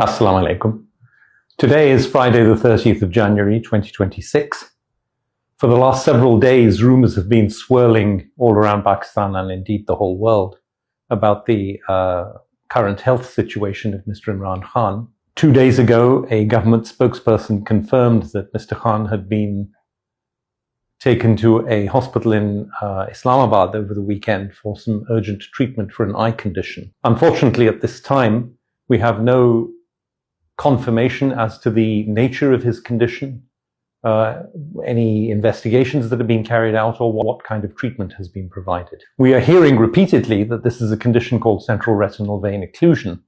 Assalamu alaikum. Today is Friday the 30th of January 2026. For the last several days, rumors have been swirling all around Pakistan and indeed the whole world about the current health situation of Mr. Imran Khan. 2 days ago, a government spokesperson confirmed that Mr. Khan had been taken to a hospital in Islamabad over the weekend for some urgent treatment for an eye condition. Unfortunately, at this time, we have no confirmation as to the nature of his condition, any investigations that have been carried out, or what kind of treatment has been provided. We are hearing repeatedly that this is a condition called central retinal vein occlusion,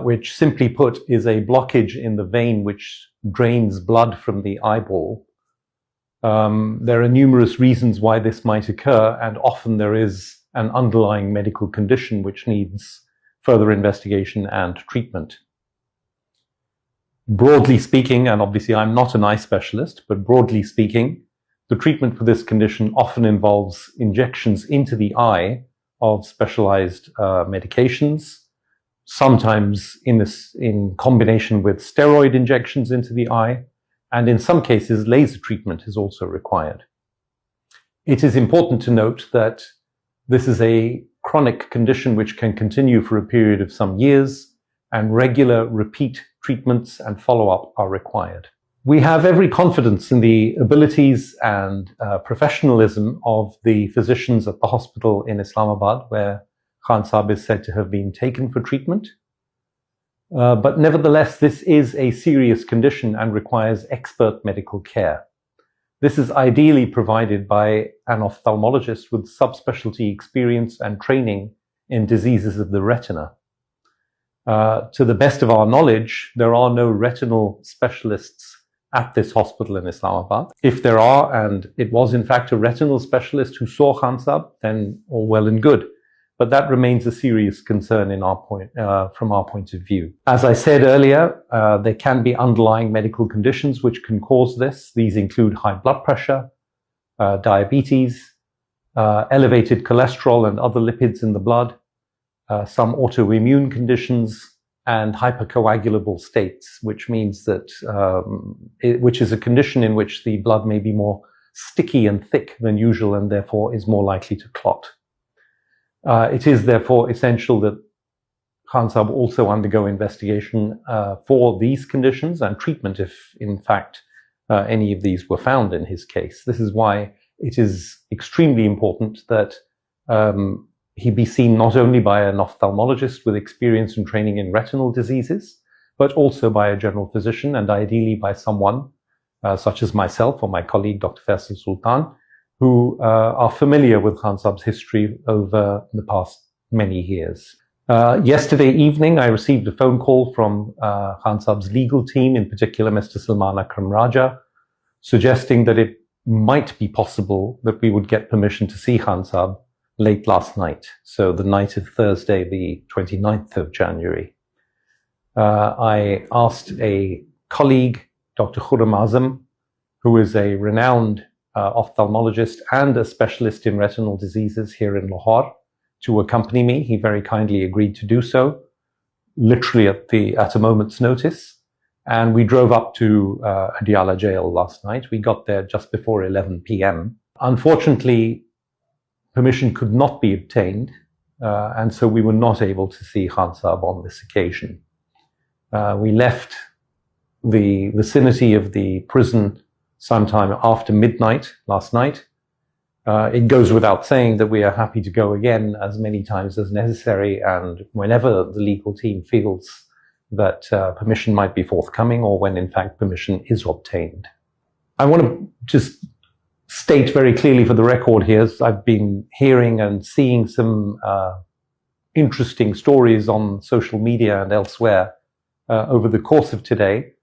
which simply put is a blockage in the vein which drains blood from the eyeball. There are numerous reasons why this might occur, and often there is an underlying medical condition which needs further investigation and treatment. Broadly speaking, and obviously I'm not an eye specialist, but broadly speaking, the treatment for this condition often involves injections into the eye of specialized medications, sometimes in combination with steroid injections into the eye, and in some cases laser treatment is also required. It is important to note that this is a chronic condition which can continue for a period of some years, and regular repeat treatments and follow-up are required. We have every confidence in the abilities and professionalism of the physicians at the hospital in Islamabad, where Khan Sahib is said to have been taken for treatment. But nevertheless, this is a serious condition and requires expert medical care. This is ideally provided by an ophthalmologist with subspecialty experience and training in diseases of the retina. To the best of our knowledge, there are no retinal specialists at this hospital in Islamabad. If there are, and it was in fact a retinal specialist who saw Khan Sahib, then all well and good. But that remains a serious concern from our point of view. As I said earlier, there can be underlying medical conditions which can cause this. These include high blood pressure, diabetes, elevated cholesterol and other lipids in the blood, some autoimmune conditions, and hypercoagulable states, which means that which is a condition in which the blood may be more sticky and thick than usual and therefore is more likely to clot. It is therefore essential that Khan Sahib also undergo investigation for these conditions and treatment if in fact any of these were found in his case. This is why it is extremely important that he be seen not only by an ophthalmologist with experience and training in retinal diseases, but also by a general physician, and ideally by someone such as myself or my colleague Dr. Faisal Sultan, who are familiar with Khan Sahib's history over the past many years. Yesterday evening, I received a phone call from Khan Sahib's legal team, in particular Mr. Salman Akram Raja, suggesting that it might be possible that we would get permission to see Khan Sahib late last night, so the night of Thursday, the 29th of January. I asked a colleague, Dr. Khurram Azam, who is a renowned ophthalmologist and a specialist in retinal diseases here in Lahore, to accompany me. He very kindly agreed to do so, literally at a moment's notice. And we drove up to Adiala jail last night. We got there just before 11 p.m. Unfortunately, permission could not be obtained, and so we were not able to see Khan Sahib on this occasion. We left the vicinity of the prison sometime after midnight last night. It goes without saying that we are happy to go again as many times as necessary, and whenever the legal team feels that permission might be forthcoming, or when in fact permission is obtained. I want to just state very clearly for the record here, I've been hearing and seeing some interesting stories on social media and elsewhere over the course of today,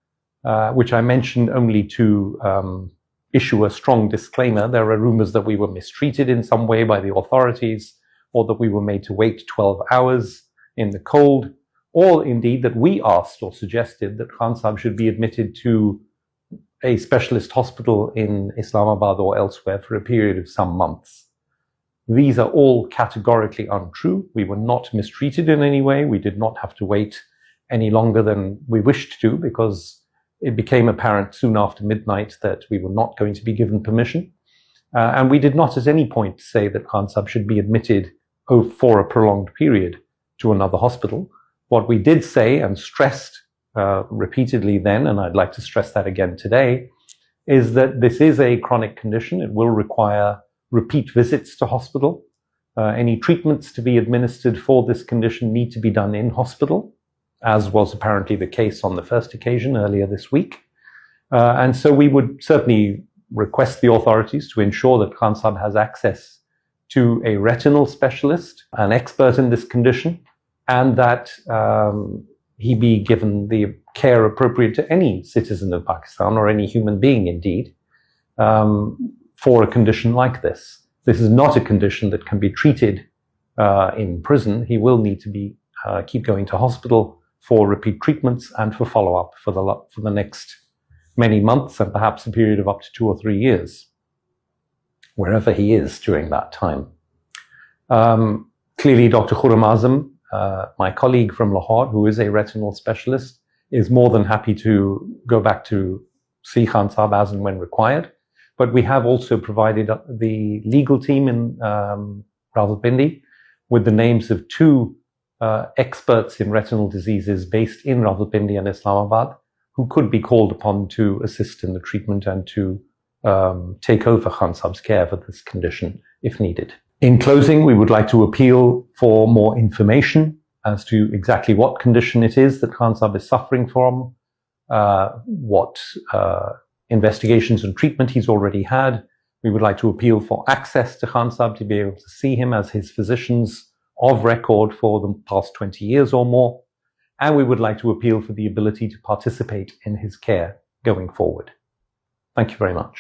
which I mentioned only to issue a strong disclaimer. There are rumors that we were mistreated in some way by the authorities, or that we were made to wait 12 hours in the cold, or indeed that we asked or suggested that Khan Sahib should be admitted to a specialist hospital in Islamabad or elsewhere for a period of some months. These are all categorically untrue. We were not mistreated in any way. We did not have to wait any longer than we wished to, because it became apparent soon after midnight that we were not going to be given permission. And we did not at any point say that Khan Sahib should be admitted for a prolonged period to another hospital. What we did say and stressed repeatedly then, and I'd like to stress that again today, is that this is a chronic condition. It will require repeat visits to hospital. Any treatments to be administered for this condition need to be done in hospital, as was apparently the case on the first occasion earlier this week. And so we would certainly request the authorities to ensure that Khan Sahib has access to a retinal specialist, an expert in this condition, and that he be given the care appropriate to any citizen of Pakistan, or any human being indeed, for a condition like this. This is not a condition that can be treated in prison. He will need to keep going to hospital for repeat treatments and for follow-up for the next many months, and perhaps a period of up to 2 or 3 years, wherever he is during that time. Clearly, Dr. Khurram Azam, my colleague from Lahore, who is a retinal specialist, is more than happy to go back to see Khan Sahib as and when required. But we have also provided the legal team in Rawalpindi with the names of 2 experts in retinal diseases based in Rawalpindi and Islamabad, who could be called upon to assist in the treatment and to take over Khan Sahib's care for this condition if needed. In closing, we would like to appeal for more information as to exactly what condition it is that Khan Sahib is suffering from, what investigations and treatment he's already had. We would like to appeal for access to Khan Sahib, to be able to see him as his physicians of record for the past 20 years or more. And we would like to appeal for the ability to participate in his care going forward. Thank you very much.